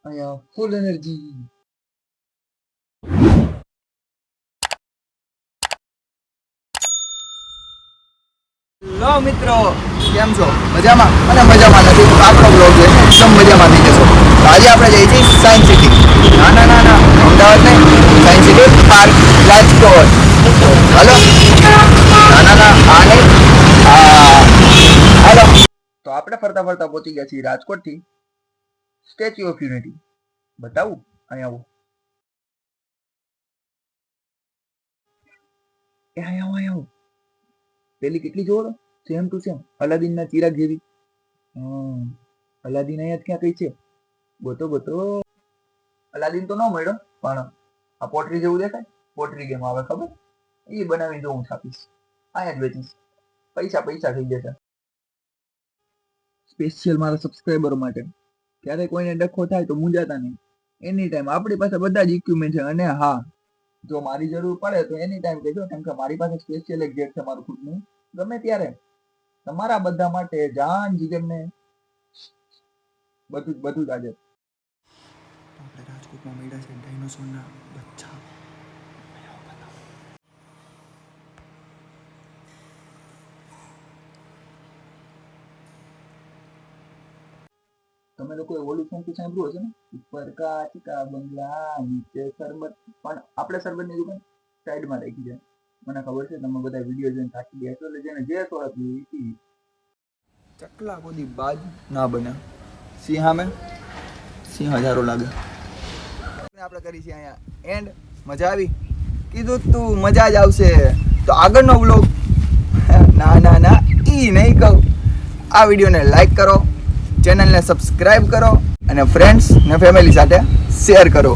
અહીંયા full energy. Hello મિત્રો, કેમ છો? મજામાં? અને મજામાં નથી તો આપણો બ્લોગ જોઈને એકદમ મજામાં થઈ જશો. તો આજે આપણે જઈએ છીએ સાયન્સ સિટી. ના અમદાવાદ નહીં, સાયન્સ સિટી પાર્ક રાજકોટ. હાલો આ નહીં હાલો. તો આપણે ફરતા ફરતા પહોંચી ગયા છીએ રાજકોટથી સ્ટેચ્યુ ઓફ યુનિટી. બતાવું અહીંયા આવો. અહીંયા આવો. પેલી કેટલી જોવો સેમ ટુ સેમ અલાદીન ના ચિરાગ જેવી. અલાદીન અહીંયા ક્યાં કઈ છે? ગોતો. અલાદીન તો ન મળ્યો, પણ આ પોટરી જેવું દેખાય. પોટરી ગેમ આવે ખબર? એ બનાવી દઉં, હું છાપીશ, અહીંયા જ વેચીશ. પૈસા થઈ જશે. સ્પેશિયલ મારા સબસ્ક્રાઈબરો માટે. ક્યારે કોઈને ડખો થાય તો મૂંઝાતા નહીં. એની ટાઈમ આપણી પાસે બધા જ ઇક્વિપમેન્ટ છે. અને હા, જો મારી જરૂર પડે તો એની ટાઈમ કહેજો, કેમ કે મારી પાસે સ્પેશિયલ એક જેટ છે મારું ખુદનું. ગમે ત્યારે તમારા બધા માટે જાન જીગરને બધું જ આજે. આપણે રાજકોટમાં મળ્યા છે ડાયનોસોરના બચ્ચા. તમે લોકોએ ઓલું સોંગ સાંભળ્યું હશે ને, ઉપર કાચકા બંગલા નીચે શરબત. પણ આપણે શરબતની દુકાન સાઈડમાં રાખી છે. મને ખબર છે તમે બધા વિડીયો જોઈને થાકી ગયા છો, એટલે જેને જે સોડા પીવી. ચકલા કોદી બાજ ના બને. સિંહ સામે સિંહ હજારો લાગે. આપણે કરી છે અહીંયા એન્ડ. મજા આવી? કીધું તું મજા જ આવશે. તો આગળનો વ્લોગ ના ઈ નહીં કહું. આ વિડીયોને લાઈક કરો, ચેનલને સબસ્ક્રાઇબ કરો અને ફ્રેન્ડ્સ ને ફેમિલી સાથે શેર કરો.